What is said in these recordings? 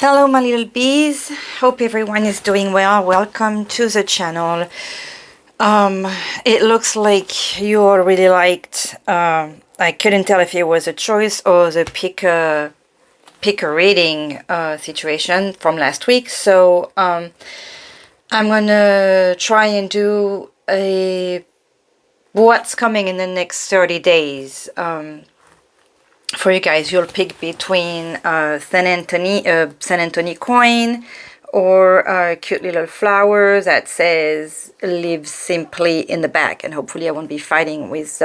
Hello my little bees, hope everyone is doing well. Welcome to the channel. It looks like you all really liked, I couldn't tell if it was a choice or the pick a reading situation from last week. So I'm gonna try and do a what's coming in the next 30 days. For you guys, you'll pick between San Antonio coin or a cute little flower that says live simply in the back, and hopefully I won't be fighting with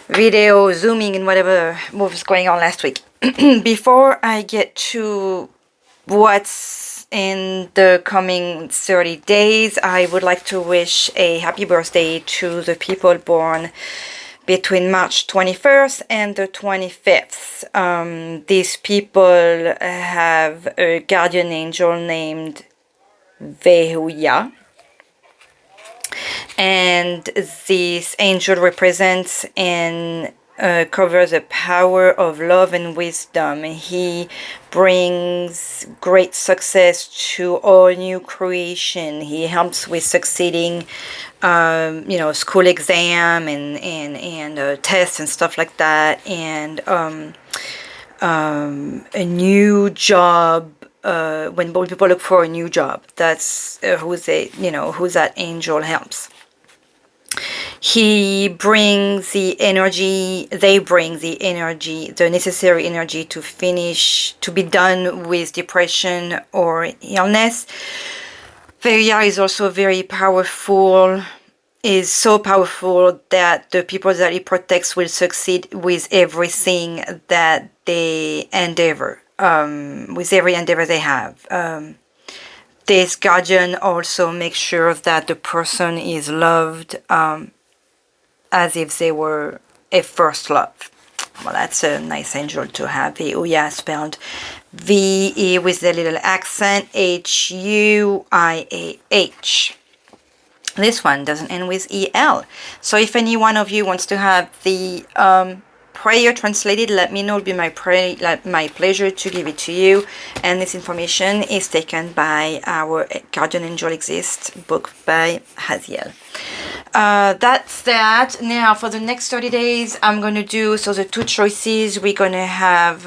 video zooming and whatever was going on last week. Before I get to what's in the coming 30 days, I would like to wish a happy birthday to the people born between March 21st and the 25th. These people have a guardian angel named Vehuya. And this angel represents and covers the power of love and wisdom. He brings great success to all new creation. He helps with succeeding school exam and tests and stuff like that, and a new job. When people look for a new job, that's who that angel helps. He brings the energy, they bring the energy, the necessary energy to be done with depression or illness. Veria is also very powerful, is so powerful that the people that he protects will succeed with everything that they endeavor, with every endeavor they have. This guardian also makes sure that the person is loved as if they were a first love. Well, that's a nice angel to have. Vehuya spelled V-E with the little accent, H-U-I-A-H. This one doesn't end with E-L. So if any one of you wants to have the prayer translated, let me know. It'll be my pleasure to give it to you. And this information is taken by our Guardian Angel Exists book by Haziel. That's that. Now for the next 30 days, I'm going to do, so the two choices we're going to have,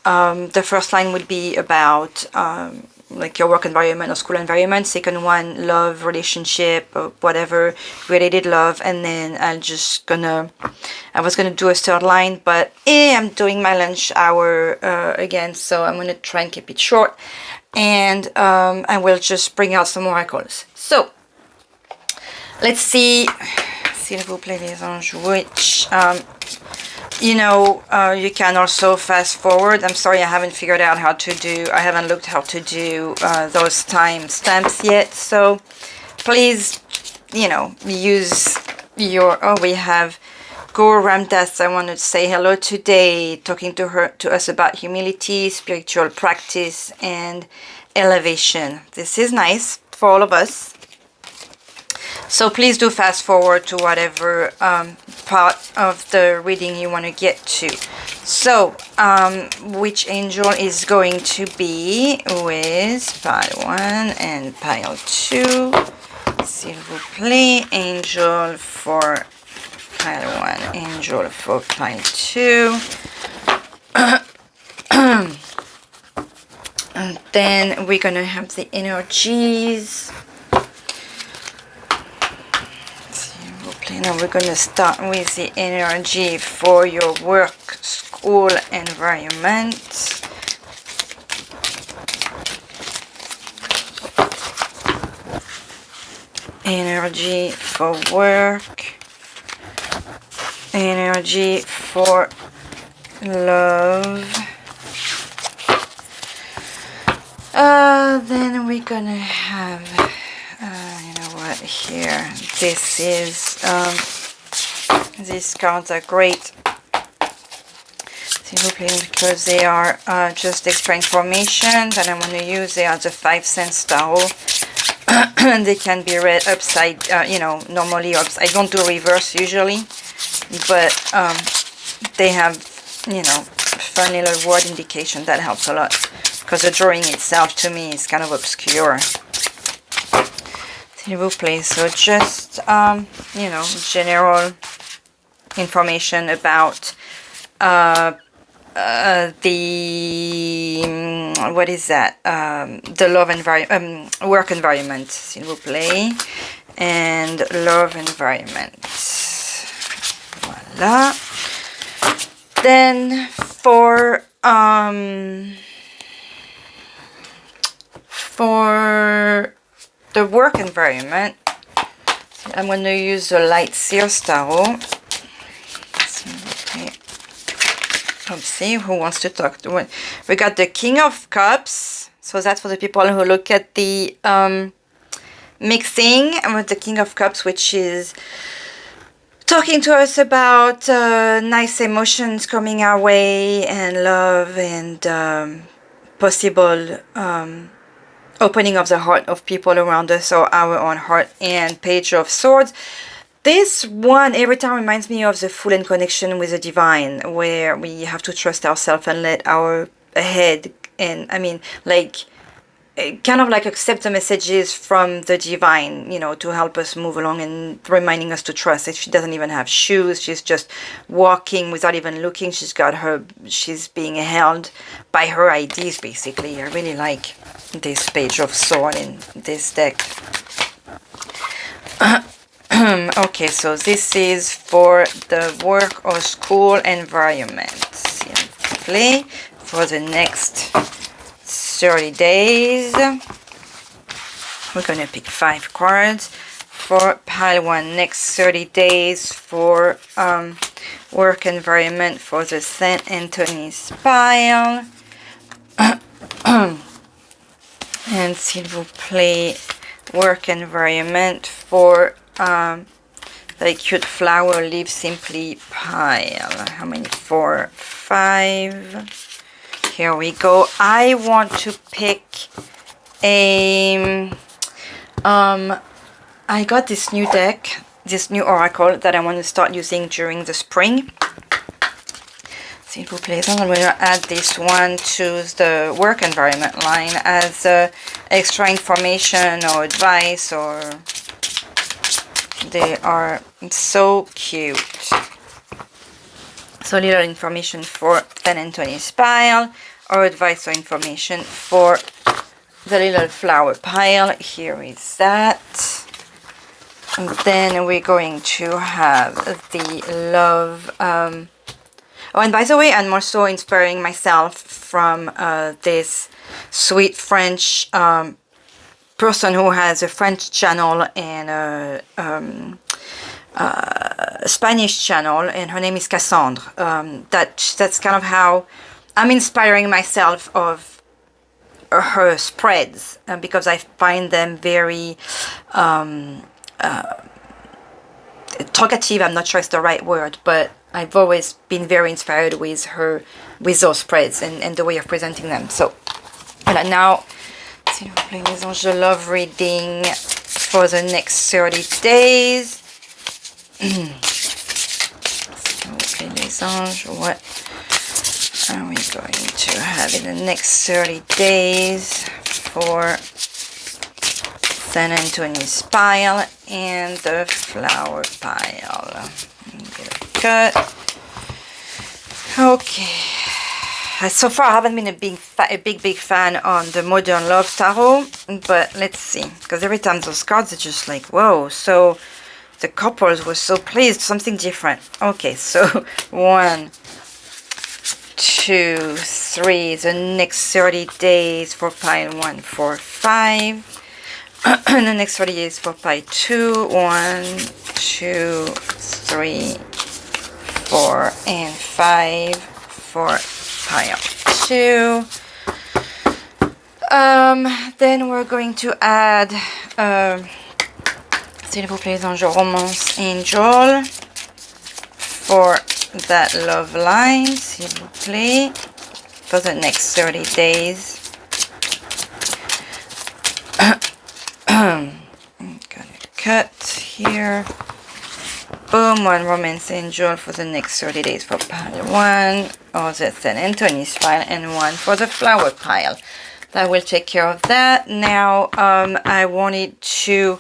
the first line would be about like your work environment or school environment. Second one, love, relationship, or whatever related love. And then I was gonna do a third line, but I'm doing my lunch hour again, so I'm gonna try and keep it short, and I will just bring out some oracles. So let's see, s'il vous plaît les anges, which you can also fast forward. I'm sorry, I haven't figured out how to do, I haven't looked how to do those time stamps yet. So please, use your, we have Guru Ramdas. I want to say hello today, talking to us about humility, spiritual practice, and elevation. This is nice for all of us. So please do fast forward to whatever part of the reading you want to get to. So, which angel is going to be with pile 1 and pile 2? S'il vous plaît, angel for pile 1, angel for pile 2. And then we're going to have the energies. Now we're going to start with the energy for your work, school environment. Energy for work. Energy for love. Then we're going to have... here, this is these cards are great because they are just extra information that I want to use. They are the 5 cents tarot. They can be read upside, normally upside. I don't do reverse usually, but they have, fun little word indication. That helps a lot, because the drawing itself to me is kind of obscure. S'il vous plaît. So just, you know, general information about the, what is that? The love environment, work environment, s'il vous plaît. And love environment. Voila. Then for the work environment, I'm going to use the light Seer tarot. Let's see who wants to talk. We got the King of Cups, so that's for the people who look at the mixing with the King of Cups, which is talking to us about nice emotions coming our way, and love, and possible opening of the heart of people around us, or our own heart. And Page of Swords. This one every time reminds me of the full and connection with the divine, where we have to trust ourselves and let our head, and I mean, like, kind of like accept the messages from the divine, you know, to help us move along, and reminding us to trust that she doesn't even have shoes. She's just walking without even looking. She's being held by her ideas, basically. I really like this Page of Swords in this deck. Okay, so this is for the work or school environment. Simply for the next 30 days. We're going to pick 5 cards for pile 1. Next 30 days for work environment for the St. Anthony's pile. And s'il vous plaît, work environment for the cute flower leaf simply pile. How many? 4, 5. Here we go. I want to pick a I got this new deck, this new oracle that I want to start using during the spring. S'il vous plaît, I'm going to add this one to the work environment line as extra information or advice, or they are so cute. So little information for San Anthony's pile, or advice or information for the little flower pile. Here is that. And then we're going to have the love. Oh, and by the way, I'm also inspiring myself from this sweet French person who has a French channel and a Spanish channel, and her name is Cassandra. That's kind of how I'm inspiring myself of her spreads, because I find them very talkative. I'm not sure it's the right word, but I've always been very inspired with those spreads and the way of presenting them. So now, s'il vous plaît, mes anges, je love reading for the next 30 days. S'il vous plaît, mes anges, what are we going to have in the next 30 days for San Anthony's pile and the flower pile? Get a cut. Okay. So far, I haven't been a big fan on the Modern Love Tarot, but let's see, because every time those cards are just like, whoa. So the couples were so pleased, something different. Okay, so 1, 2, 3, the next 30 days for pile 1, 4, 5. And the next 30 days for pile 2, 1, 2, 3, 4, and 5 for pile 2. Then we're going to add, s'il vous plaît, Ange Romance Angel for that love line, s'il vous plaît, for the next 30 days. I'm gonna cut here. Boom, one romance angel for the next 30 days for pile 1, or the St. Anthony's pile, and 1 for the flower pile. That will take care of that. Now, I wanted to,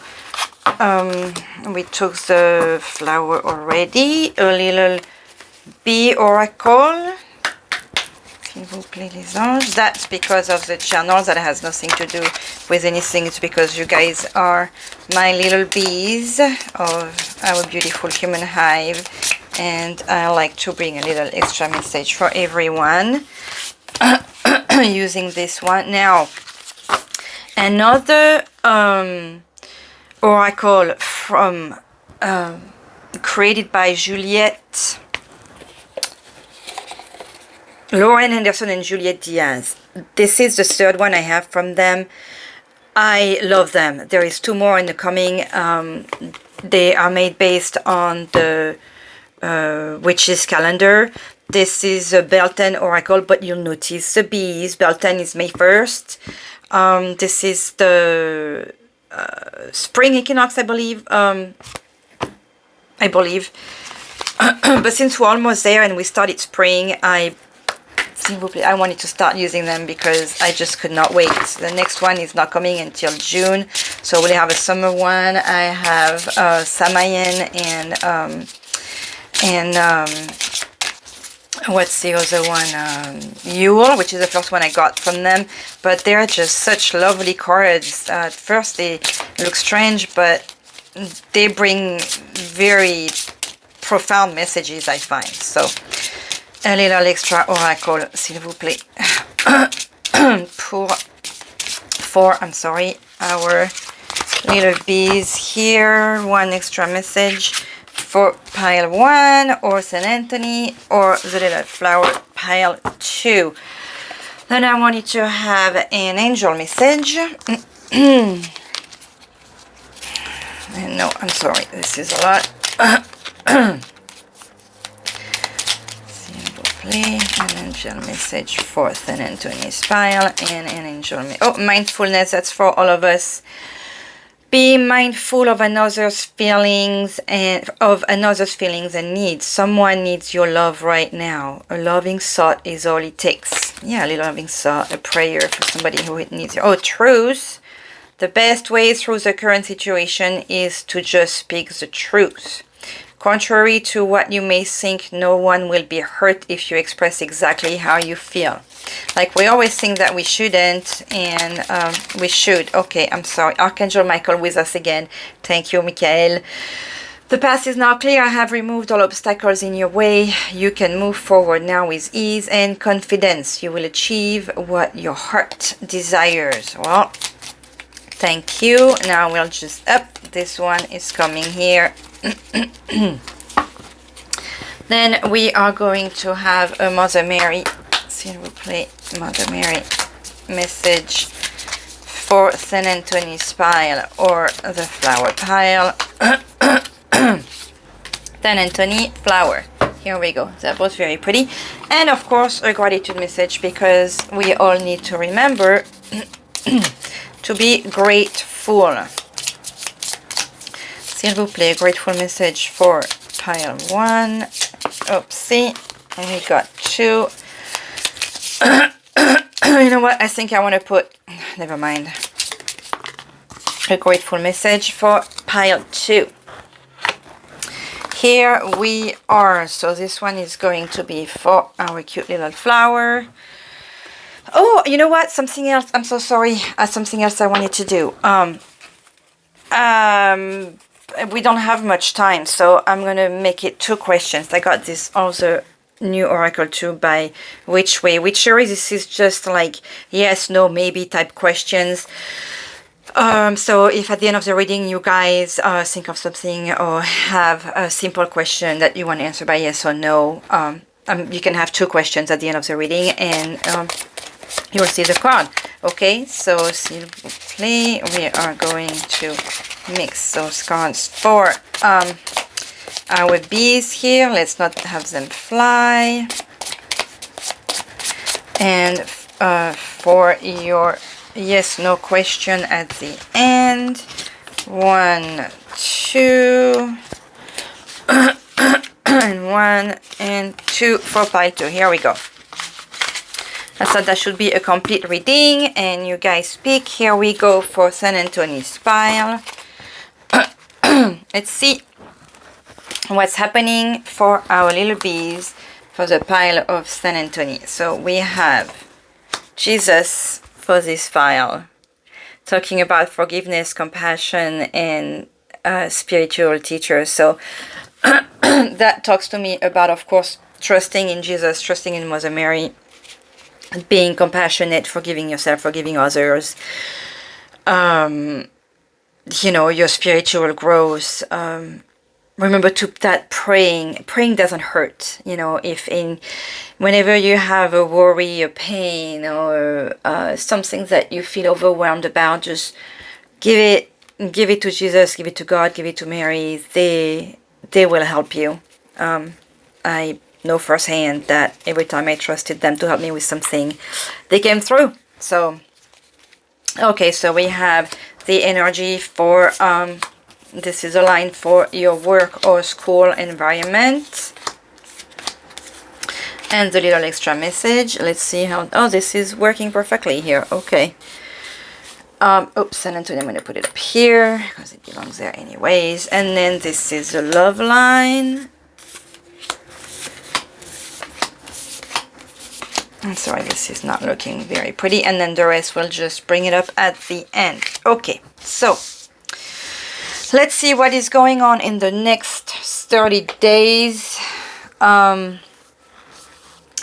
we took the flower already, a little bee oracle. That's because of the channel. That has nothing to do with anything. It's because you guys are my little bees of our beautiful human hive, and I like to bring a little extra message for everyone using this one. Now, another oracle from created by Lorriane Anderson and Juliette Diaz. This is the third one I have from them. I love them. There is 2 more in the coming. They are made based on the witch's calendar. This is a Beltane oracle, but you'll notice the bees. Beltane is May 1st. This is the spring equinox, I believe. But since we're almost there and we started spring, I wanted to start using them because I just could not wait. The next one is not coming until June, so we'll have a summer one. I have Samayan and what's the other one? Yule, which is the first one I got from them. But they're just such lovely cards. At first they look strange, but they bring very profound messages, I find. So un little extra oracle, s'il vous plaît, for our little bees here. 1 extra message for pile 1, or St. Anthony, or the little flower pile 2. Then I wanted to have an angel message. And no, I'm sorry, this is a lot. An angel message for St. Anthony's pile, and an angel mindfulness. That's for all of us. Be mindful of another's feelings and needs. Someone needs your love right now. A loving thought is all it takes. Yeah, a little loving thought, a prayer for somebody who needs you. Oh, truth. The best way through the current situation is to just speak the truth. Contrary to what you may think, no one will be hurt if you express exactly how you feel. Like, we always think that we shouldn't, and we should. Okay, I'm sorry. Archangel Michael with us again. Thank you, Michael. The path is now clear. I have removed all obstacles in your way. You can move forward now with ease and confidence. You will achieve what your heart desires. Well, thank you. Now we'll just up. This one is coming here. Then we are going to have a Mother Mary, s'il vous plaît, Mother Mary message for St. Anthony's pile or the flower pile. St. Anthony flower. Here we go. They're both very pretty. And of course a gratitude message, because we all need to remember to be grateful. S'il vous plaît, grateful message for pile 1. Oopsie. And we got 2. You know what? I think I want to put, never mind, a grateful message for pile 2. Here we are. So this one is going to be for our cute little flower. Oh, you know what? Something else. I'm so sorry. Something else I wanted to do. We don't have much time, so I'm gonna make it 2 questions. I got this other new oracle too by Way Witchery. This is just like yes, no, maybe type questions. So if at the end of the reading you guys think of something or have a simple question that you want to answer by yes or no, you can have 2 questions at the end of the reading, and you will see the card. Okay, so s'il vous plaît, we are going to mix those cards for our bees here. Let's not have them fly. And for your yes, no question at the end. 1, 2. And 1 and 2 for pile 2. Here we go. I thought that should be a complete reading, and you guys pick. Here we go for San Antonio's pile. Let's see what's happening for our little bees for the pile of San Antonio. So we have Jesus for this file, talking about forgiveness, compassion, and spiritual teacher. So that talks to me about, of course, trusting in Jesus, trusting in Mother Mary, being compassionate, forgiving yourself, forgiving others, you know, your spiritual growth. Remember that praying doesn't hurt. You know, whenever you have a worry, a pain, or something that you feel overwhelmed about, just give it to Jesus, give it to God, give it to Mary. They will help you. I know firsthand that every time I trusted them to help me with something, they came through. So, okay, so we have the energy for, this is a line for your work or school environment. And the little extra message. Let's see how, oh, this is working perfectly here. Okay. Oops, San Antonio, I'm going to put it up here because it belongs there anyways. And then this is a love line. I'm sorry, this is not looking very pretty. And then the rest will just bring it up at the end. Okay, so let's see what is going on in the next 30 days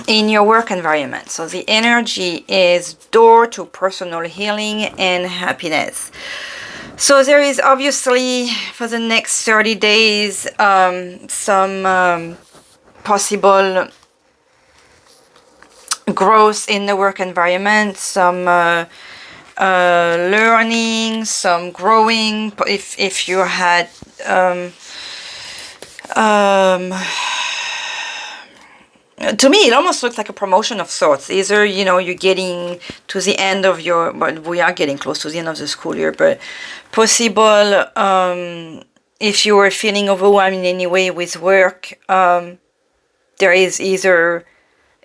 in your work environment. So the energy is door to personal healing and happiness. So there is obviously for the next 30 days some possible growth in the work environment, some learning, some growing. If you had to me, it almost looks like a promotion of sorts. Either, you know, you're getting to the end of your, but we are getting close to the end of the school year, but possible, if you were feeling overwhelmed in any way with work, there is either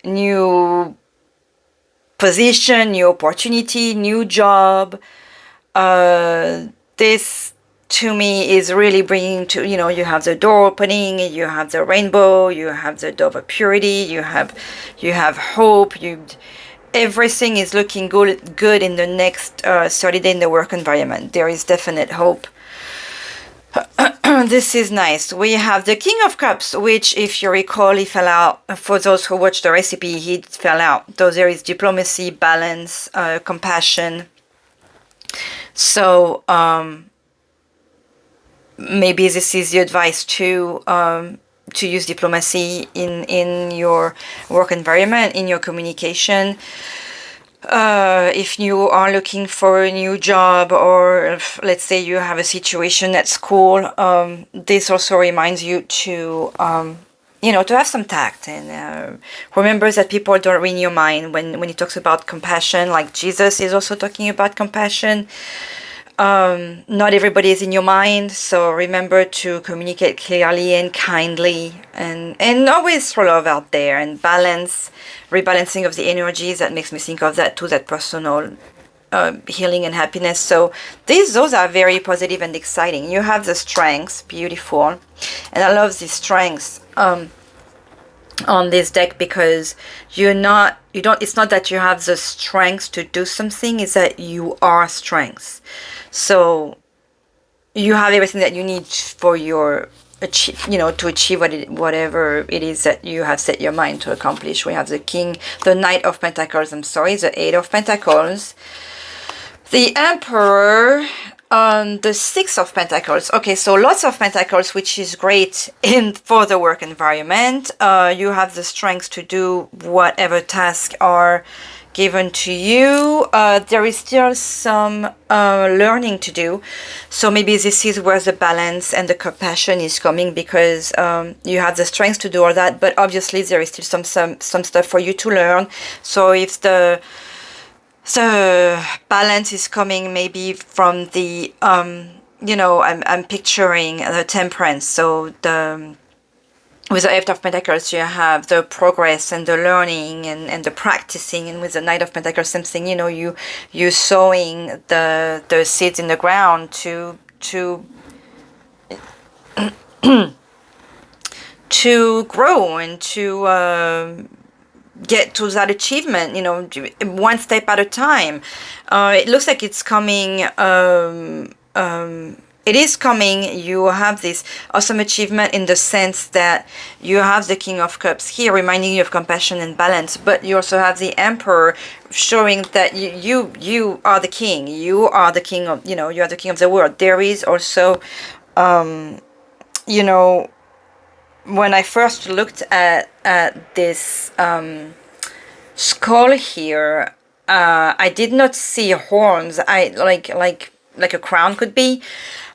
new position, new opportunity, new job. This to me is really bringing to, you know, you have the door opening, you have the rainbow, you have the dove of purity, you have hope, everything is looking good in the next 30 days in the work environment. There is definite hope. This is nice. We have the King of Cups, which, if you recall, he fell out. For those who watched the recipe, he fell out. So there is diplomacy, balance, compassion. So maybe this is the advice to use diplomacy in your work environment, in your communication. If you are looking for a new job, or if, let's say you have a situation at school, this also reminds you to, you know, to have some tact, and remember that people don't read your mind. When he talks about compassion, like Jesus is also talking about compassion. Not everybody is in your mind, so remember to communicate clearly and kindly, and always throw love out there, and rebalancing of the energies. That makes me think of that too, that personal healing and happiness. So those are very positive and exciting. You have the strengths, beautiful, and I love these strengths on this deck, because it's not that you have the strength to do something, it's that you are strengths. So you have everything that you need for your to achieve whatever it is that you have set your mind to accomplish. We have the Knight of Pentacles, the Eight of Pentacles, the Emperor, the Six of Pentacles. Okay, so lots of Pentacles, which is great for the work environment. You have the strength to do whatever tasks are given to you. There is still some learning to do. So maybe this is where the balance and the compassion is coming, because you have the strength to do all that, but obviously there is still some stuff for you to learn. So if the balance is coming maybe from the I'm picturing the Temperance, so with the Eight of Pentacles, you have the progress and the learning and the practicing, and with the Knight of Pentacles, something, you know, you sowing the seeds in the ground to grow and to get to that achievement, you know, one step at a time. It looks like it's coming. It is coming. You have this awesome achievement in the sense that you have the King of Cups here reminding you of compassion and balance, but you also have the Emperor showing that you are the king. You are the king of, you know, you are the king of the world. There is also, you know, when I first looked at this skull here, I did not see horns. I like a crown could be,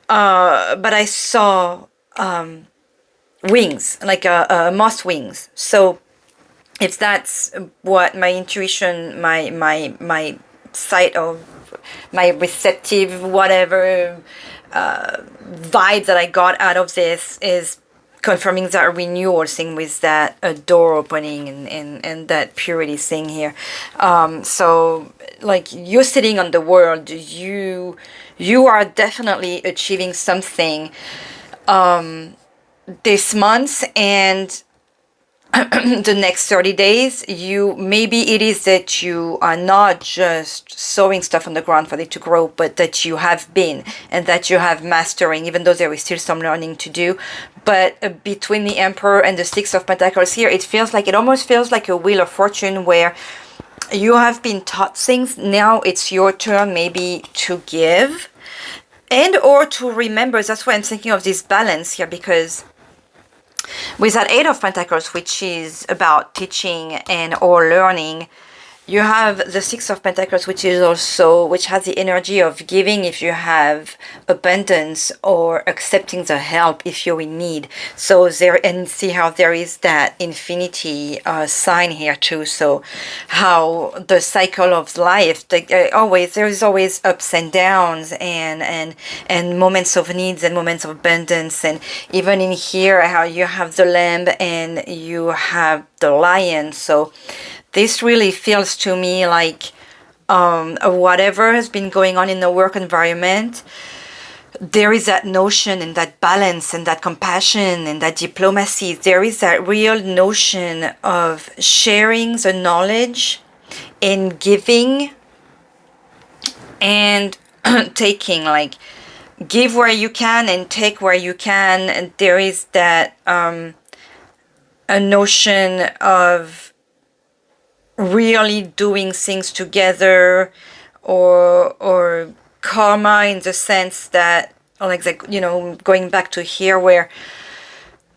but I saw wings, like a moth wings. So if that's what my intuition, my sight of my receptive whatever vibe that I got out of this is confirming that renewal thing with that door opening and that purity thing here. So like you're sitting on the world, you are definitely achieving something this month and the next 30 days. You maybe it is that you are not just sowing stuff on the ground for it to grow, but that you have been and that you have mastering, even though there is still some learning to do. But between the Emperor and the Six of Pentacles here, it almost feels like a Wheel of Fortune where you have been taught things. Now it's your turn maybe to give and or to remember. That's why I'm thinking of this balance here, because with that Eight of Pentacles, which is about teaching and or learning, you have the Six of Pentacles, which has the energy of giving if you have abundance, or accepting the help if you're in need. So there, and see how there is that infinity sign here too. So how the cycle of life, there is always ups and downs and moments of needs and moments of abundance. And even in here, how you have the lamb and you have the lion. So this really feels to me like whatever has been going on in the work environment, there is that notion and that balance and that compassion and that diplomacy. There is that real notion of sharing the knowledge and giving and taking, like give where you can and take where you can. And there is that a notion of really doing things together, or karma, in the sense that, like you know, going back to here where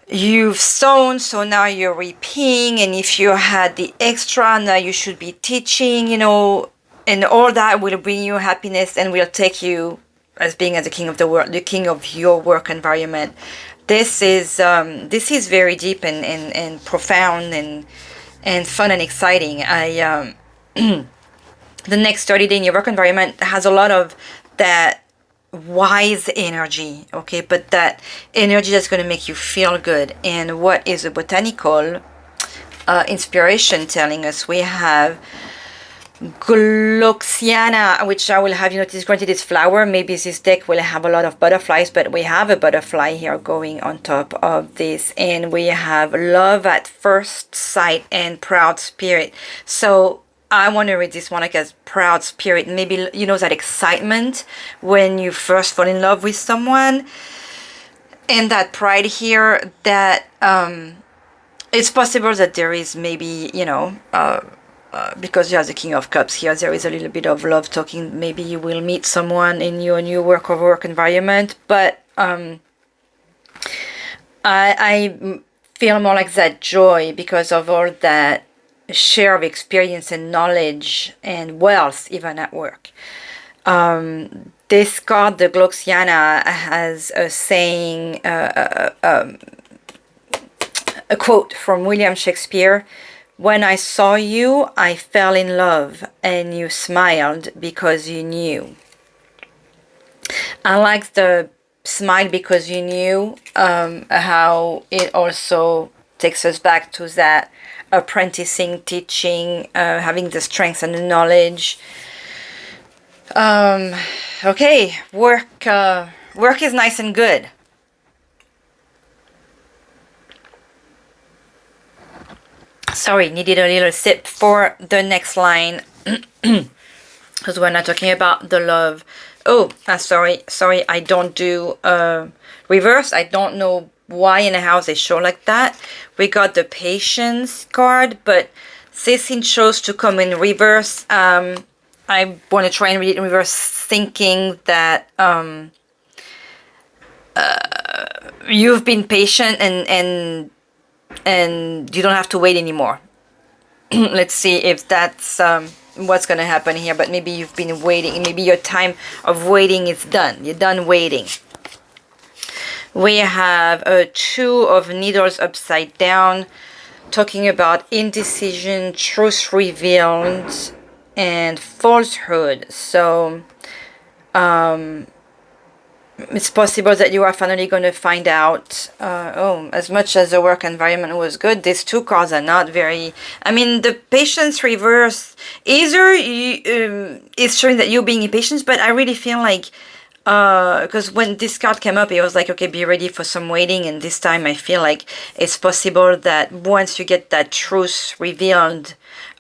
you've sown, so now you're reaping, and if you had the extra, now you should be teaching, you know, and all that will bring you happiness and will take you as being as the king of the world, the king of your work environment. This is very deep and profound and fun and exciting. The next 30 days in your work environment has a lot of that wise energy, okay, but that energy that's going to make you feel good. And what is a botanical inspiration telling us? We have Gloxiana, which I will have you notice, granted it's flower, maybe this deck will have a lot of butterflies, but we have a butterfly here going on top of this. And we have love at first sight and proud spirit. So I want to read this one like as proud spirit. Maybe, you know, that excitement when you first fall in love with someone, and that pride here, that it's possible that there is maybe, you know, because you have the King of Cups here, there is a little bit of love talking. Maybe you will meet someone in your new work environment, but I feel more like that joy because of all that share of experience and knowledge and wealth, even at work. This card, the Gloxiana, has a saying, a quote from William Shakespeare: "When I saw you, I fell in love, and you smiled because you knew." I like the smile because you knew, how it also takes us back to that apprenticing, teaching, having the strength and the knowledge. Okay, work is nice and good. Sorry, needed a little sip for the next line. Because we're not talking about the love. Oh, sorry, I don't do reverse. I don't know why in a house they show like that. We got the patience card, but this one chose to come in reverse. I want to try and read it in reverse, thinking that you've been patient and you don't have to wait anymore. Let's see if that's what's going to happen here. But maybe you've been waiting. Maybe your time of waiting is done. You're done waiting. We have a 2 of needles upside down, talking about indecision, truth revealed, and falsehood. So it's possible that you are finally going to find out. As much as the work environment was good, these 2 cards are not very... I mean, the patience reverse, either is showing that you're being impatient, but I really feel like, because when this card came up, it was like, okay, be ready for some waiting, and this time I feel like it's possible that once you get that truth revealed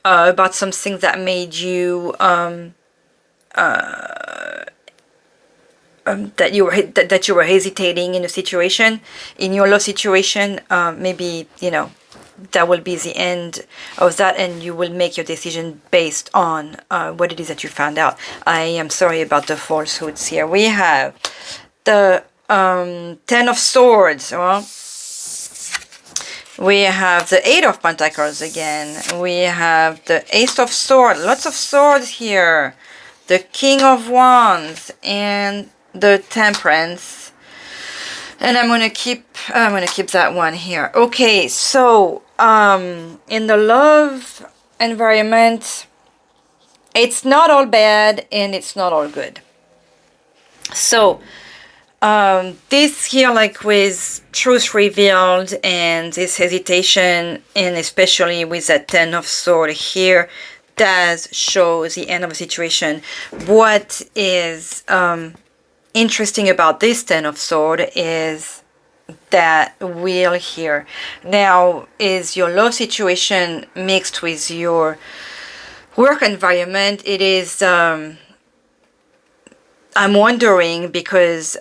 about something that made you... that you were hesitating in a situation, in your love situation, maybe, you know, that will be the end of that, and you will make your decision based on what it is that you found out. I am sorry about the falsehoods here. We have the 10 of Swords. Well, we have the 8 of Pentacles again. We have the Ace of Swords. Lots of swords here. The King of Wands and the Temperance, and I'm gonna keep that one here. Okay, so in the love environment, it's not all bad and it's not all good. So this here, like with truth revealed and this hesitation, and especially with that 10 of Swords here, does show the end of a situation. What is interesting about this 10 of Swords is that wheel here. Now, is your love situation mixed with your work environment? It is, I'm wondering, because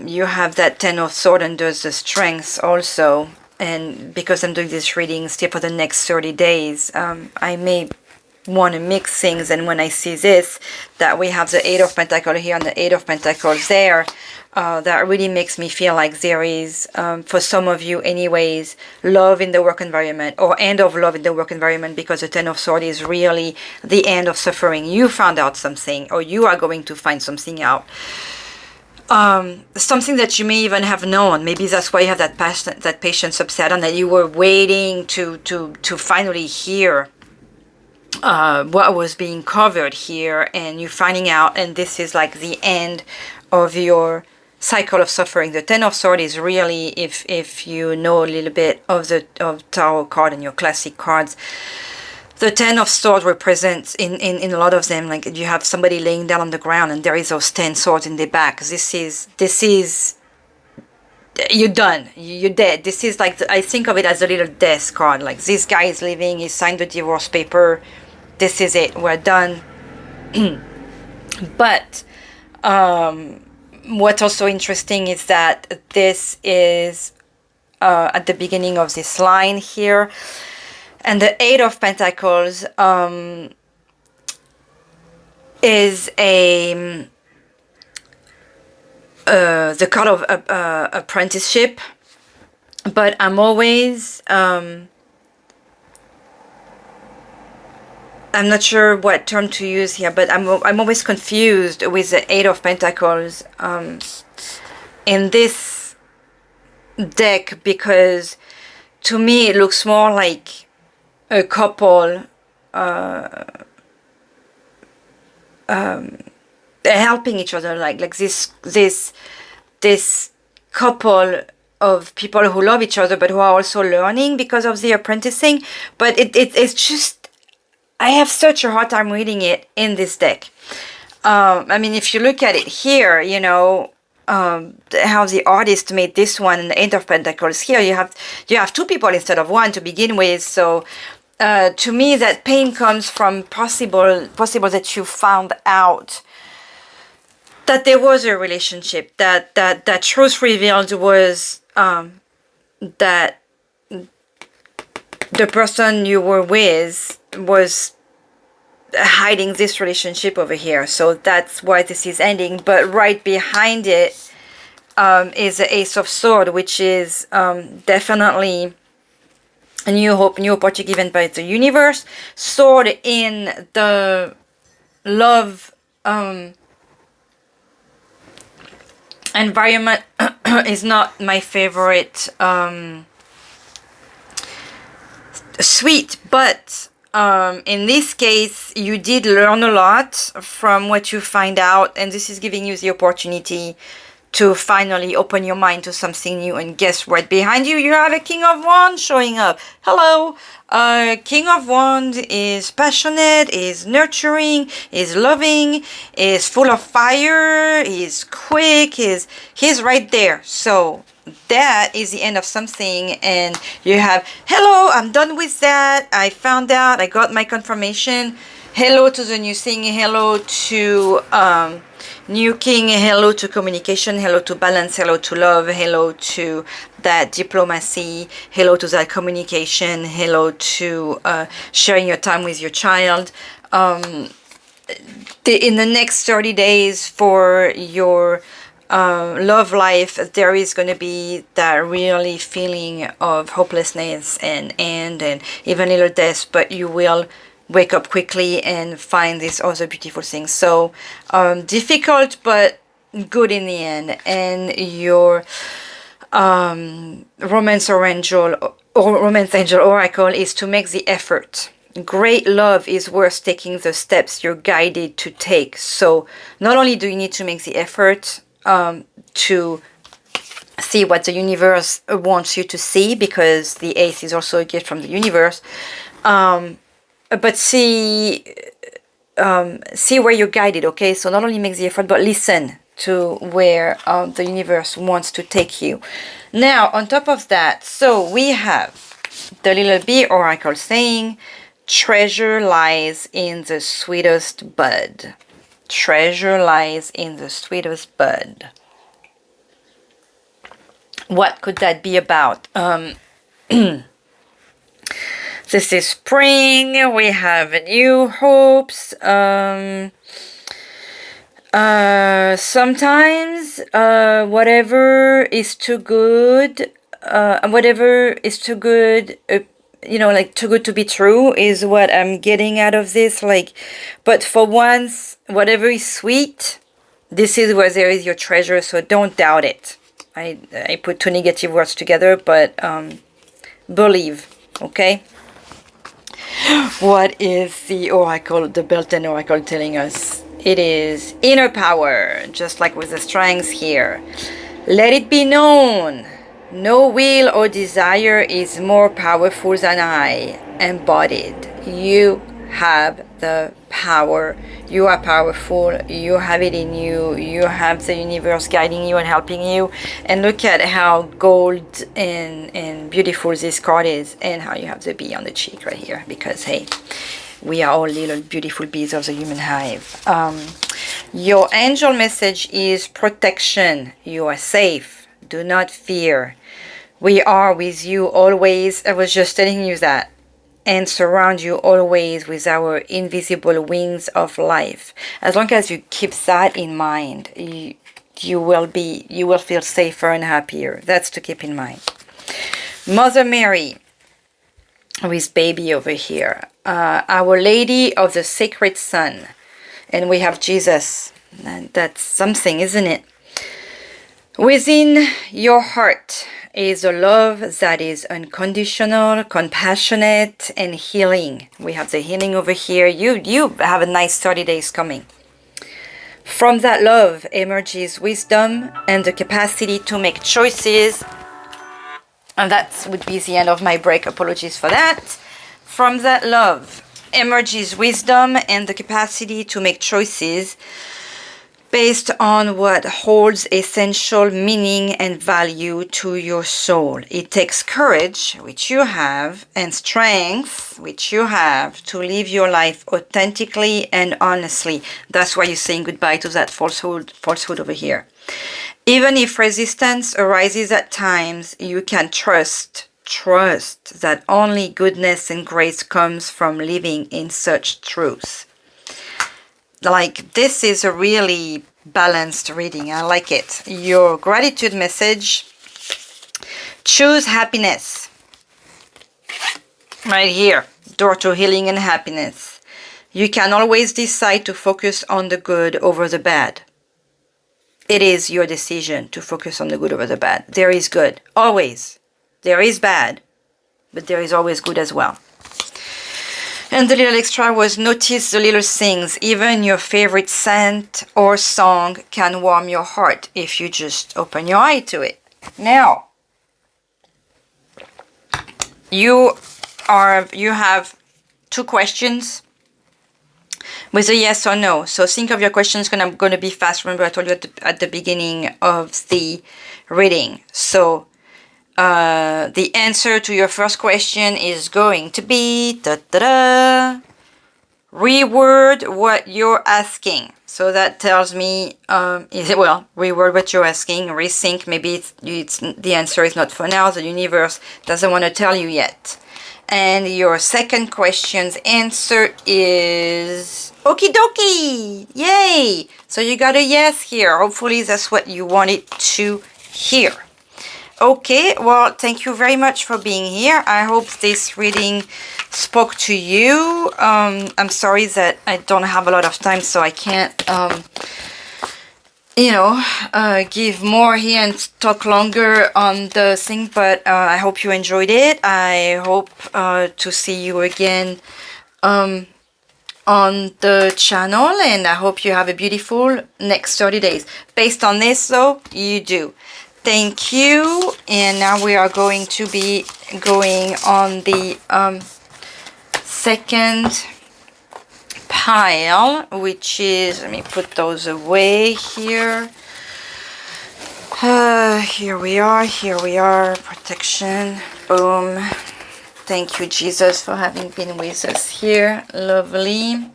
you have that 10 of Swords under the Strength also, and because I'm doing this reading still for the next 30 days, I may want to mix things, and when I see this, that we have the 8 of Pentacles here and the 8 of Pentacles there, that really makes me feel like there is, for some of you anyways, love in the work environment, or end of love in the work environment, because the 10 of Swords is really the end of suffering. You found out something, or you are going to find something out. Something that you may even have known. Maybe that's why you have that passion, that patience upset, and that you were waiting to finally hear what was being covered here, and you're finding out, and this is like the end of your cycle of suffering. The 10 of Swords is really, if you know a little bit of tarot card and your classic cards, the 10 of Swords represents in a lot of them, like you have somebody laying down on the ground and there is those 10 swords in their back. This is you're done, you're dead. This is like I think of it as a little death card, like this guy is leaving, he signed the divorce paper, this is it, we're done. But what's also interesting is that this is at the beginning of this line here, and the 8 of Pentacles is a the card of apprenticeship, but I'm always I'm not sure what term to use here, but I'm always confused with the 8 of Pentacles in this deck, because to me it looks more like a couple helping each other, like this couple of people who love each other, but who are also learning because of the apprenticing. But it's just, I have such a hard time reading it in this deck. I mean, if you look at it here, you know, how the artist made this one, and the Eight of Pentacles here, you have two people instead of one to begin with. So to me, that pain comes from possible that you found out that there was a relationship, that truth revealed was that the person you were with was hiding this relationship over here. So that's why this is ending. But right behind it is the Ace of Swords, which is definitely a new hope, new opportunity given by the universe. Sword in the love environment is not my favorite suite, but in this case you did learn a lot from what you find out, and this is giving you the opportunity to finally open your mind to something new. And guess what? Behind you, you have a King of Wands showing up. Hello. King of Wands is passionate, is nurturing, is loving, is full of fire, is quick, he's right there. So that is the end of something, and you have, hello, I'm done with that. I found out, I got my confirmation. Hello to the new thing. Hello to new king. Hello to communication. Hello to balance. Hello to love. Hello to that diplomacy. Hello to that communication. Hello to sharing your time with your child. In the next 30 days for your love life, there is going to be that really feeling of hopelessness and even a little death, but you will wake up quickly and find these other beautiful things. So difficult but good in the end. And your romance angel oracle is to make the effort. Great love is worth taking the steps you're guided to take. So not only do you need to make the effort to see what the universe wants you to see, because the Ace is also a gift from the universe, but see where you're guided. Okay, so not only make the effort, but listen to where the universe wants to take you. Now, on top of that, so we have the little bee oracle saying, treasure lies in the sweetest bud. Treasure lies in the sweetest bud. What could that be about? This is spring. We have new hopes. Sometimes whatever is too good, you know, like too good to be true is what I'm getting out of this. Like, but for once, whatever is sweet, this is where there is your treasure. So don't doubt it. I put two negative words together, but believe. Okay. What is the oracle, the Beltane oracle, telling us? It is inner power, just like with the strength here. Let it be known, no will or desire is more powerful than I embodied. You have the power. You are powerful. You have it in you. You have the universe guiding you and helping you. And look at how gold and beautiful this card is, and how you have the bee on the cheek right here, because hey, we are all little beautiful bees of the human hive. Your angel message is protection. You are safe. Do not fear. We are with you always. I was just telling you that. And surround you always with our invisible wings of life. As long as you keep that in mind, you will feel safer and happier. That's to keep in mind. Mother Mary, with baby over here. Our Lady of the Sacred Sun. And we have Jesus. And that's something, isn't it? Within your heart is a love that is unconditional, compassionate, and healing. We have the healing over here. You have a nice 30 days coming. From that love emerges wisdom and the capacity to make choices And that would be the end of my break. Apologies for that. From that love emerges wisdom and the capacity to make choices based on what holds essential meaning and value to your soul. It takes courage, which you have, and strength, which you have, to live your life authentically and honestly. That's why you're saying goodbye to that falsehood over here. Even if resistance arises at times, you can trust that only goodness and grace comes from living in such truth. Like, this is a really balanced reading. I like it. Your gratitude message: choose happiness. Right here, door to healing and happiness. You can always decide to focus on the good over the bad. It is your decision to focus on the good over the bad. There is good, always. There is bad, but there is always good as well. And the little extra was: notice the little things. Even your favorite scent or song can warm your heart if you just open your eye to it. Now, you have 2 questions with a yes or no. So think of your questions, and I'm going to be fast. Remember, I told you at the beginning of the reading. So the answer to your first question is going to be reword what you're asking. So that tells me, reword what you're asking, rethink. Maybe it's the answer is not for now. The universe doesn't want to tell you yet. And your second question's answer is okie dokie. Yay! So you got a yes here. Hopefully that's what you wanted to hear. Okay, well, thank you very much for being here. I hope this reading spoke to you. I'm sorry that I don't have a lot of time, so I can't, give more here and talk longer on the thing, but I hope you enjoyed it. I hope to see you again on the channel, and I hope you have a beautiful next 30 days. Based on this, though, you do. Thank you. And now we are going to be going on the second pile, which is, let me put those away here. Here we are, protection, boom. Thank you, Jesus, for having been with us here. Lovely.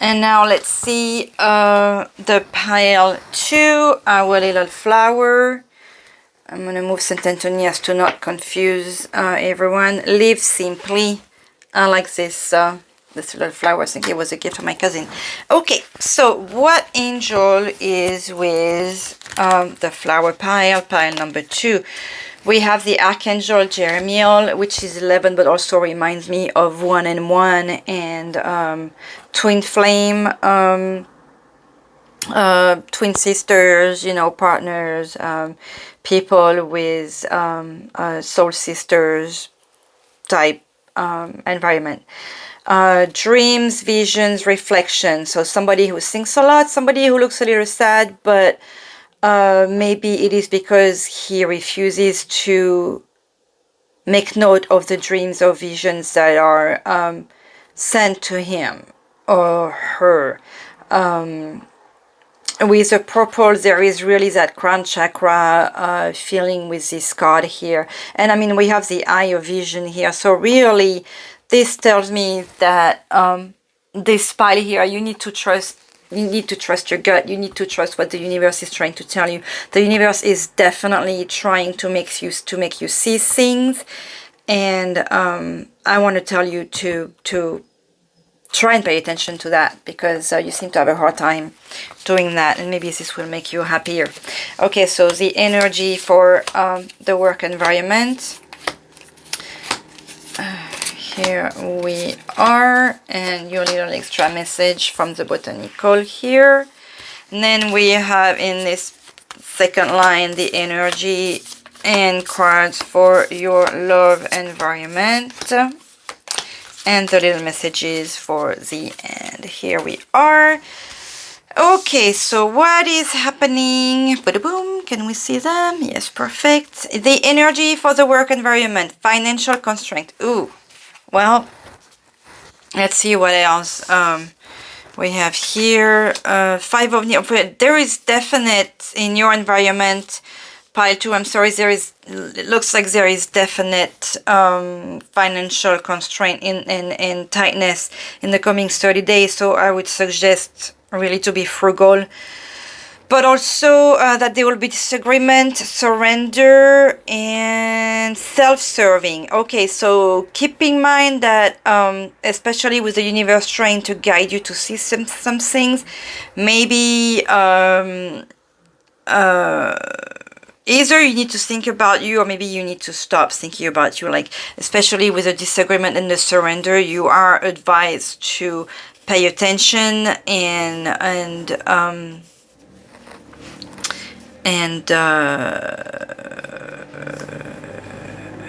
And now let's see the pile 2, our little flower. I'm going to move St. Antonias to not confuse everyone. Live simply. I like this little flower. I think it was a gift from my cousin. Okay, so what angel is with the flower pile number 2? We have the Archangel Jeremiel, which is 11, but also reminds me of 1 and 1 and twin flame, twin sisters, partners, people with soul sisters type environment. Dreams, visions, reflections. So somebody who thinks a lot, somebody who looks a little sad, but maybe it is because he refuses to make note of the dreams or visions that are sent to him or her. With the purple, there is really that crown chakra feeling with this card here. And I mean, we have the eye of vision here. So really, this tells me that this pile here, you need to trust. You need to trust your gut. You need to trust what the universe is trying to tell you. The universe is definitely trying to make you see things. And I want to tell you to try and pay attention to that, because you seem to have a hard time doing that, and maybe this will make you happier. Okay, so the energy for the work environment. Here we are, and your little extra message from the botanical here. And then we have in this second line the energy and cards for your love environment, and the little messages for the end. Here we are. Okay, so what is happening? Boom, can we see them? Yes, perfect. The energy for the work environment, financial constraint. Ooh, well, let's see what else we have here. Five of there is definite in your environment. Pile 2, I'm sorry, it looks like there is definite financial constraint in tightness in the coming 30 days. So I would suggest really to be frugal. But also that there will be disagreement, surrender, and self-serving. Okay, so keep in mind that especially with the universe trying to guide you to see some things, maybe either you need to think about you, or maybe you need to stop thinking about you. Like, especially with the disagreement and the surrender, you are advised to pay attention and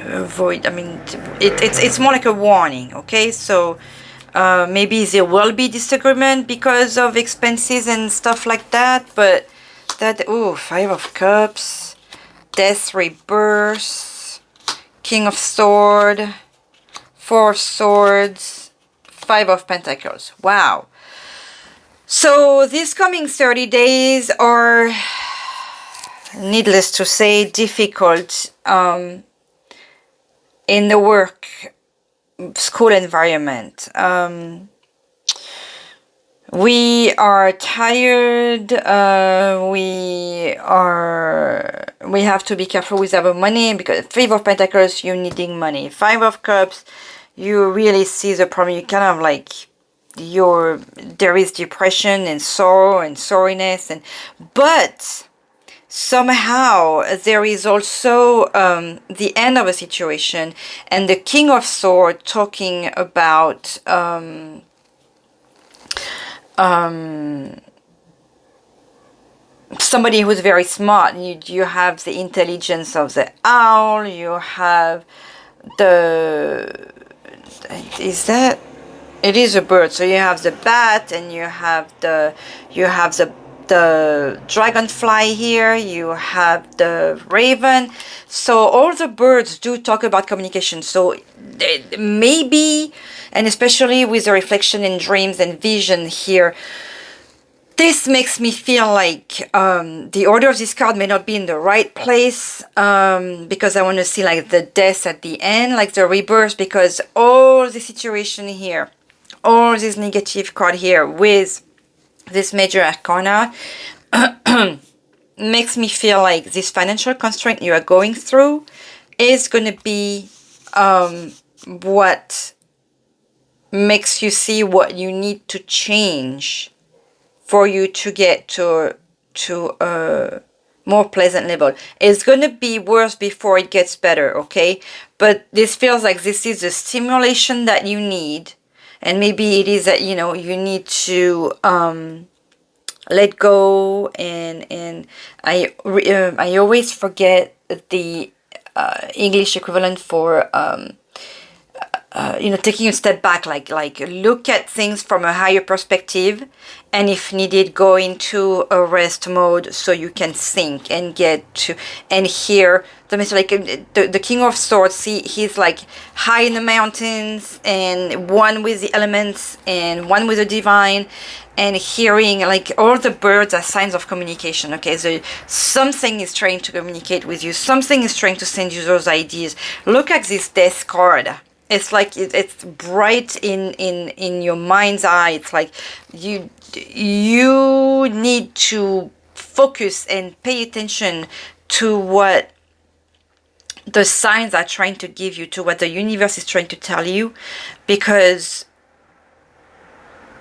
avoid. I mean, it's more like a warning. Okay, so maybe there will be disagreement because of expenses and stuff like that, but that, oh, Five of Cups, Death, Rebirth, King of Sword, Four of Swords, Five of Pentacles. Wow. So these coming 30 days are, needless to say, difficult in the work school environment. We are tired. We have to be careful with our money, because Five of Pentacles, you're needing money. Five of Cups, you really see the problem. You kind of like, there is depression and sorrow and sorriness, but somehow there is also the end of a situation, and the King of Swords talking about somebody who's very smart. You have the intelligence of the owl, you have it is a bird, so you have the bat, and you have the dragonfly here, you have the raven. So all the birds do talk about communication. So maybe, and especially with the reflection in dreams and vision here, this makes me feel like the order of this card may not be in the right place, because I want to see like the death at the end, like the rebirth, because all the situation here, all this negative card here with this major arcana makes me feel like this financial constraint you are going through is going to be what makes you see what you need to change for you to get to a more pleasant level. It's going to be worse before it gets better, okay? But this feels like this is the stimulation that you need. And maybe it is that, you know, you need to let go. And I always forget the English equivalent for you know, taking a step back, like look at things from a higher perspective, and if needed, go into a rest mode so you can think and get to and hear the message. Like the King of Swords, he's like high in the mountains and one with the elements and one with the divine, and hearing like all the birds are signs of communication. Okay, so something is trying to communicate with you, something is trying to send you those ideas. Look at this death card. It's like it's bright in your mind's eye. It's like you need to focus and pay attention to what the signs are trying to give you, to what the universe is trying to tell you, because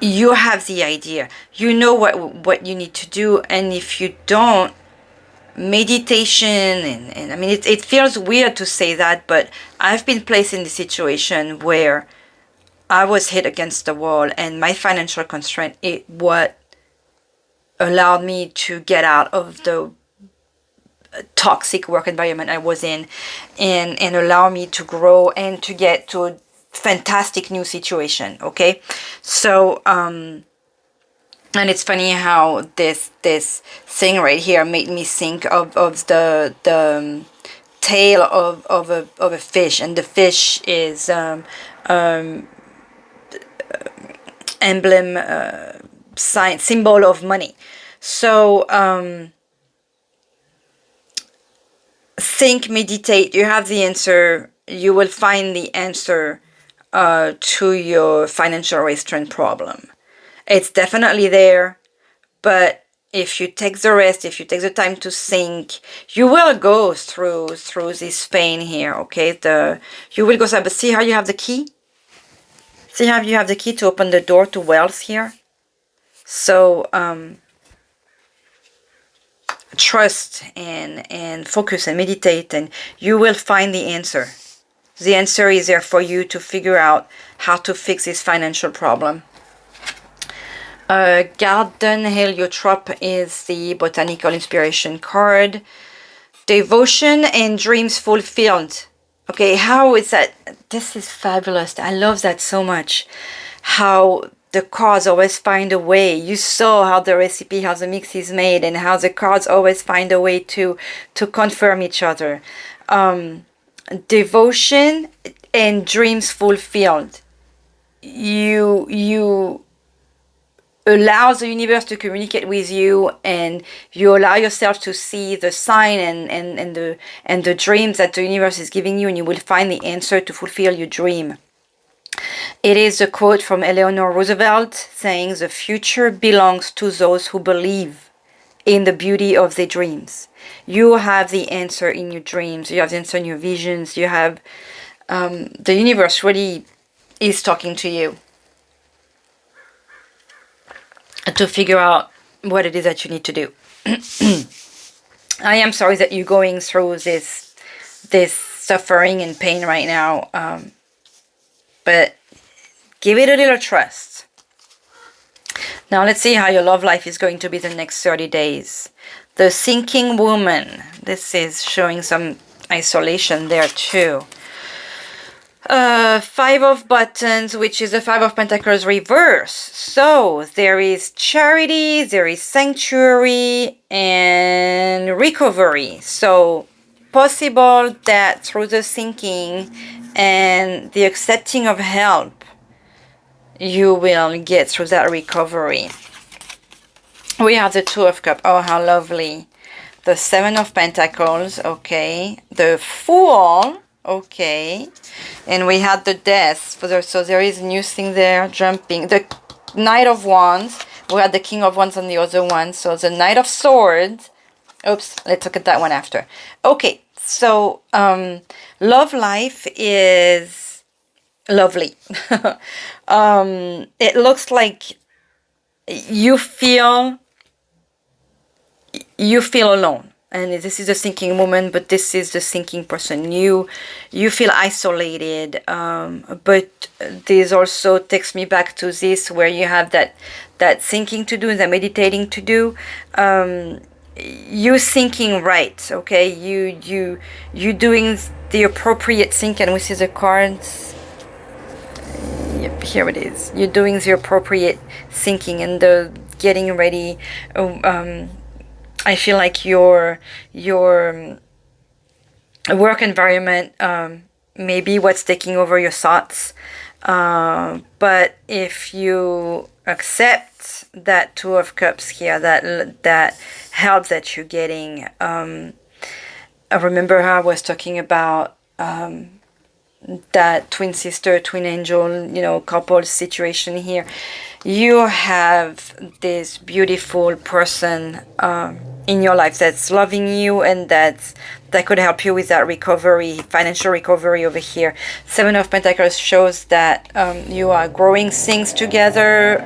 you have the idea. You know what you need to do, and if you don't, meditation and I mean it feels weird to say that, but I've been placed in the situation where I was hit against the wall, and my financial constraint is what allowed me to get out of the toxic work environment I was in, and allow me to grow and to get to a fantastic new situation. Okay, so And it's funny how this thing right here made me think of the tail of a fish, and the fish is emblem, sign, symbol of money. So think, meditate, you have the answer. You will find the answer to your financial restraint problem. It's definitely there, but if you take the rest, if you take the time to think, you will go through this pain here, okay? You will go through, but see how you have the key? See how you have the key to open the door to wealth here? So, trust and focus and meditate, and you will find the answer. The answer is there for you to figure out how to fix this financial problem. Garden Heliotrope is the Botanical Inspiration card. Devotion and dreams fulfilled. Okay, how is that? This is fabulous. I love that so much. How the cards always find a way. You saw how the recipe, how the mix is made, and how the cards always find a way to confirm each other. Devotion and dreams fulfilled. You allow the universe to communicate with you, and you allow yourself to see the sign and the dreams that the universe is giving you, and you will find the answer to fulfill your dream. It is a quote from Eleanor Roosevelt saying, "The future belongs to those who believe in the beauty of their dreams." You have the answer in your dreams. You have the answer in your visions. You have the universe really is talking to you to figure out what it is that you need to do. I am sorry that you're going through this suffering and pain right now, but give it a little trust. Now let's see how your love life is going to be the next 30 days. The Thinking Woman. This is showing some isolation there too. 5 of Buttons, which is the 5 of Pentacles reverse. So there is charity, there is sanctuary, and recovery. So possible that through the thinking and the accepting of help, you will get through that recovery. We have the 2 of Cups. Oh, how lovely. The 7 of Pentacles. Okay. The Fool. Okay. And we had the Death. So there is a new thing there. Jumping. The Knight of Wands. We had the King of Wands on the other one. So the Knight of Swords. Oops. Let's look at that one after. Okay. So love life is lovely. It looks like you feel alone, and this is the thinking woman, but this is the thinking person. You feel isolated, but this also takes me back to this, where you have that thinking to do and that meditating to do. You thinking right, okay? You doing the appropriate thinking. We see the cards. Yep, here it is. You're doing the appropriate thinking and the getting ready. I feel like your work environment maybe what's taking over your thoughts. But if you accept that 2 of Cups here, that help that you're getting, I remember how I was talking about that twin sister, twin angel, couple situation here. You have this beautiful person in your life that's loving you, and that could help you with that recovery, financial recovery over here. 7 of Pentacles shows that you are growing things together.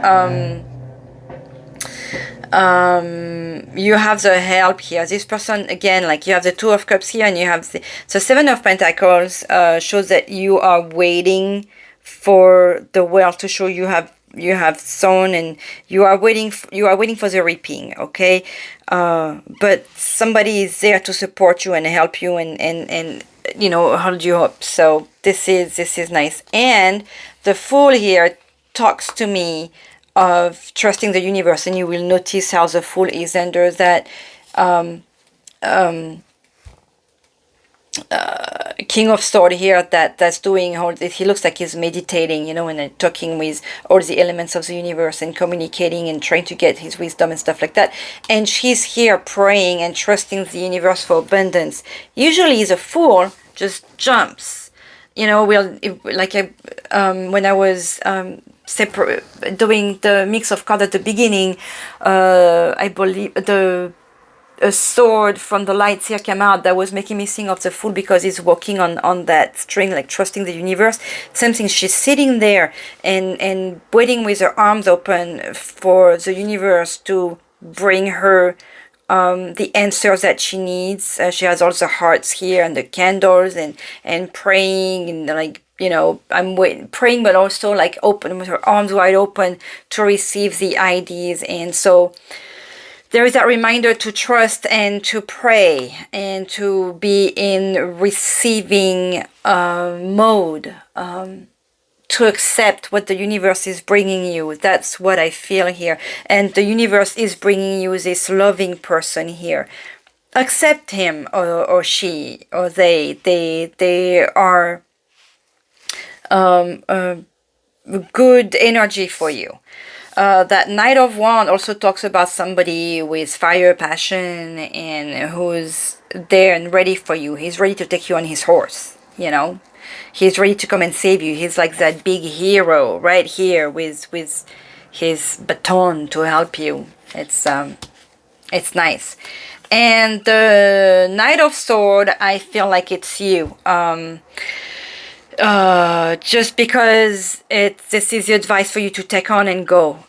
You have the help here. This person, again, like you have the 2 of Cups here, and you have the 7 of Pentacles shows that you are waiting for the wealth to show you have sown, and you are waiting for the reaping, okay? But somebody is there to support you and help you and hold you up. So this is nice. And the Fool here talks to me of trusting the universe, and you will notice how the Fool is under that King of Sword here, that's doing all this. He looks like he's meditating, you know, and talking with all the elements of the universe and communicating and trying to get his wisdom and stuff like that. And she's here praying and trusting the universe for abundance. Usually the Fool just jumps, you know. When I was doing the mix of cards at the beginning, I believe a sword from the lights here came out that was making me think of the Fool, because he's walking on that string, like trusting the universe. Same thing, she's sitting there and waiting with her arms open for the universe to bring her the answers that she needs. She has all the hearts here and the candles and praying, and like, you know, praying, but also like open with her arms wide open to receive the ideas. And so there is that reminder to trust and to pray and to be in receiving mode, to accept what the universe is bringing you. That's what I feel here. And the universe is bringing you this loving person here. Accept him or she or they. They are good energy for you. That Knight of Wands also talks about somebody with fire, passion, and who's there and ready for you. He's ready to take you on his horse, you know. He's ready to come and save you. He's like that big hero right here with his baton to help you. It's nice. And the Knight of Sword, I feel like it's you. Just because this is the advice for you to take on and go.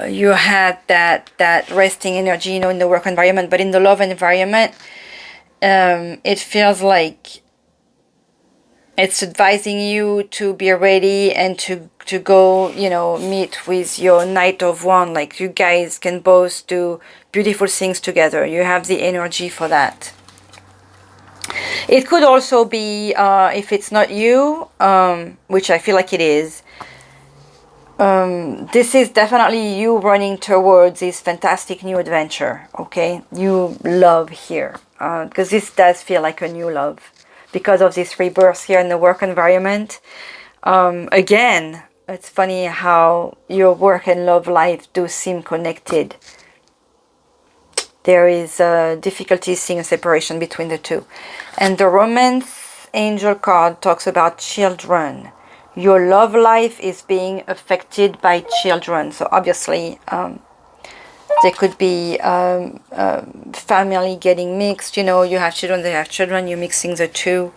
You had that resting energy, you know, in the work environment, but in the love environment, it feels like it's advising you to be ready and to go, you know, meet with your Knight of Wands. Like, you guys can both do beautiful things together. You have the energy for that. It could also be, if it's not you, which I feel like it is, this is definitely you running towards this fantastic new adventure, okay? New love here, because this does feel like a new love because of this rebirth here in the work environment. Again, it's funny how your work and love life do seem connected. There is difficulty seeing a separation between the two. And the Romance Angel card talks about children. Your love life is being affected by children. So obviously, there could be family getting mixed. You know, you have children, they have children, you're mixing the two.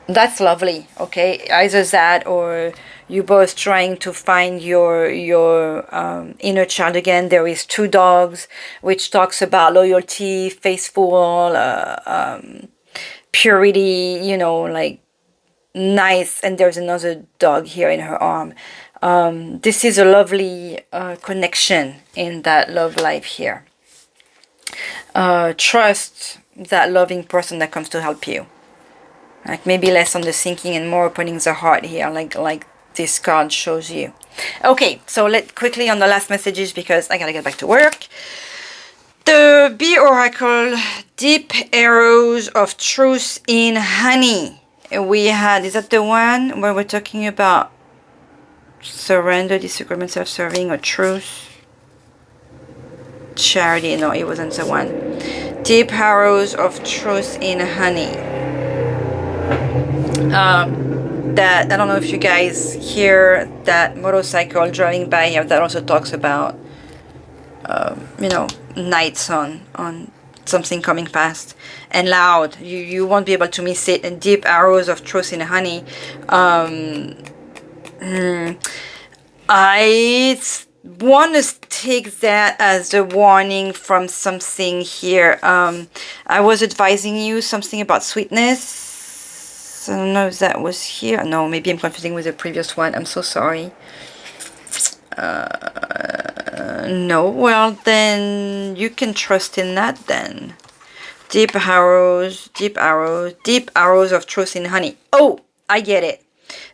That's lovely, okay? Either that, or you both trying to find your inner child again. There is two dogs, which talks about loyalty, faithful, purity, you know, like nice. And there's another dog here in her arm. This is a lovely connection in that love life here. Trust that loving person that comes to help you. Like, maybe less on the thinking and more opening the heart here, like this card shows you. Okay, so let's quickly on the last messages, because I gotta get back to work. The Bee Oracle, Deep Arrows of Truth in Honey. We had, is that the one where we're talking about surrender, disagreement, self-serving, or truth? Charity, no, it wasn't the one. Deep Arrows of Truth in Honey. That, I don't know if you guys hear that motorcycle driving by here. That also talks about, you know, nights on something coming fast and loud. You won't be able to miss it. And Deep Arrows of Truth in Honey. I want to take that as a warning from something here. I was advising you something about sweetness. I don't know if that was here. No, maybe I'm confusing with the previous one. I'm so sorry. No, well, then you can trust in that then. Deep arrows of truth in honey. Oh, I get it.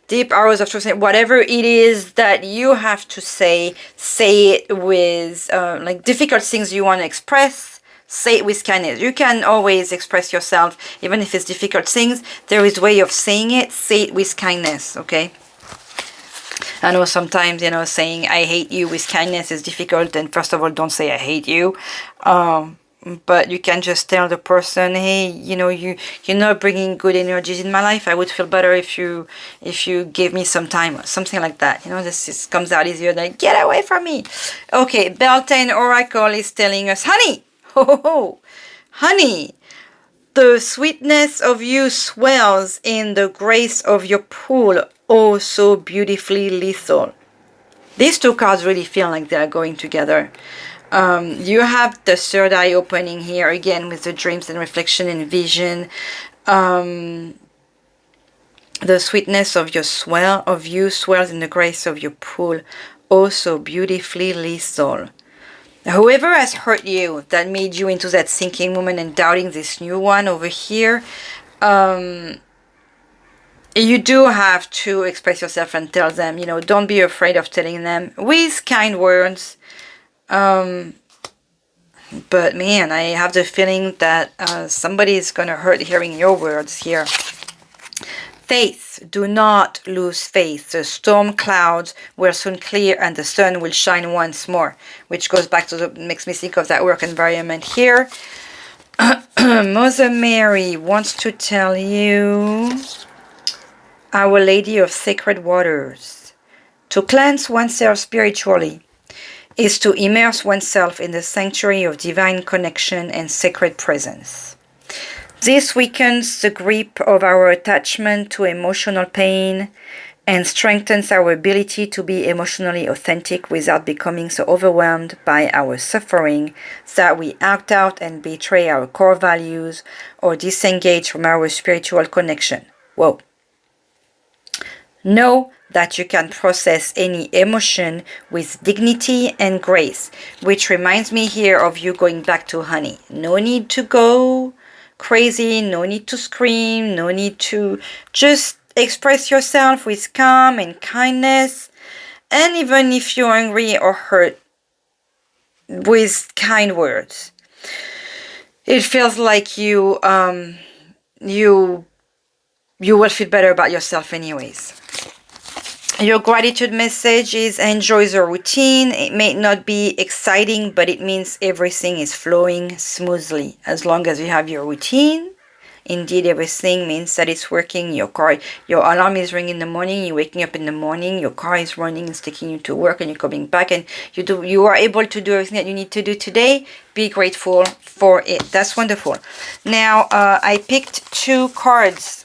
Deep arrows of truth. Whatever it is that you have to say it with like difficult things you want to express. Say it with kindness. You can always express yourself, even if it's difficult things. There is a way of saying it. Say it with kindness, okay? I know sometimes, you know, saying I hate you with kindness is difficult. And first of all, don't say I hate you. But you can just tell the person, hey, you know, you're not bringing good energies in my life. I would feel better if you gave me some time, or something like that. You know, this comes out easier than get away from me. Okay, Beltane Oracle is telling us, honey, ho ho ho, honey, the sweetness of you swells in the grace of your pool, oh so beautifully lethal. These two cards really feel like they're going together. You have the third eye opening here again with the dreams and reflection and vision. The sweetness of you swells in the grace of your pool, oh so beautifully lethal. Whoever has hurt you, that made you into that sinking moment and doubting this new one over here, you do have to express yourself and tell them, you know, don't be afraid of telling them with kind words. But man, I have the feeling that somebody is going to hurt hearing your words here. Faith, do not lose faith. The storm clouds will soon clear and the sun will shine once more. Which goes back to makes me think of that work environment here. Mother Mary wants to tell you, Our Lady of Sacred Waters, to cleanse oneself spiritually is to immerse oneself in the sanctuary of divine connection and sacred presence. This weakens the grip of our attachment to emotional pain and strengthens our ability to be emotionally authentic without becoming so overwhelmed by our suffering that we act out and betray our core values or disengage from our spiritual connection. Whoa. Know that you can process any emotion with dignity and grace, which reminds me here of you going back to honey. No need to go crazy, no need to scream, no need to just express yourself with calm and kindness. And even if you're angry or hurt, with kind words. It feels like you will feel better about yourself anyways. Your gratitude message is enjoy the routine. It may not be exciting, but it means everything is flowing smoothly. As long as you have your routine, indeed everything means that it's working. Your alarm is ringing in the morning, you're waking up in the morning, your car is running, it's taking you to work, and you're coming back, and you are able to do everything that you need to do today. Be grateful for it. That's wonderful. Now, I picked 2 cards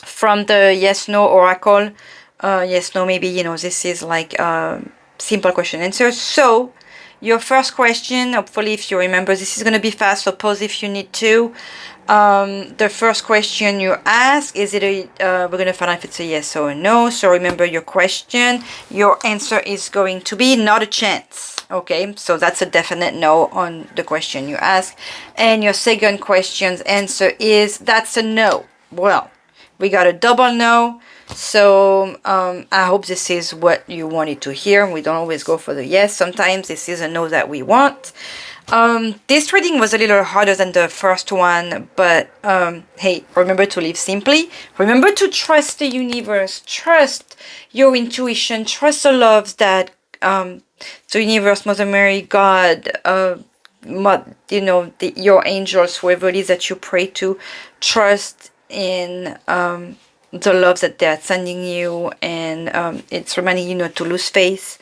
from the yes no oracle. Yes no, maybe, you know, this is like simple question answer. So your first question, hopefully if you remember, this is going to be fast, so pause if you need to. The first question you ask, is it a we're going to find out if it's a yes or a no. So remember your question. Your answer is going to be not a chance. Okay, so that's a definite no on the question you ask. And your second question's answer is that's a no. Well, we got a double no, so I hope this is what you wanted to hear. We don't always go for the yes. Sometimes this is a no that we want. This reading was a little harder than the first one, but hey, remember to live simply. Remember to trust the universe, trust your intuition, trust the loves that the universe, Mother Mary, God, you know, your angels, whoever it is that you pray to, trust in the love that they're sending you, and it's reminding you not to lose faith.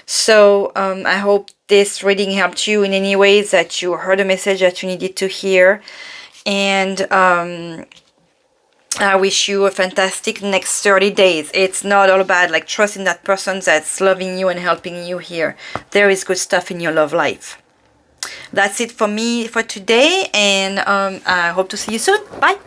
So I hope this reading helped you in any ways, that you heard a message that you needed to hear, and I wish you a fantastic next 30 days. It's not all bad, like trust in that person that's loving you and helping you here. There is good stuff in your love life. That's it for me for today, and I hope to see you soon. Bye.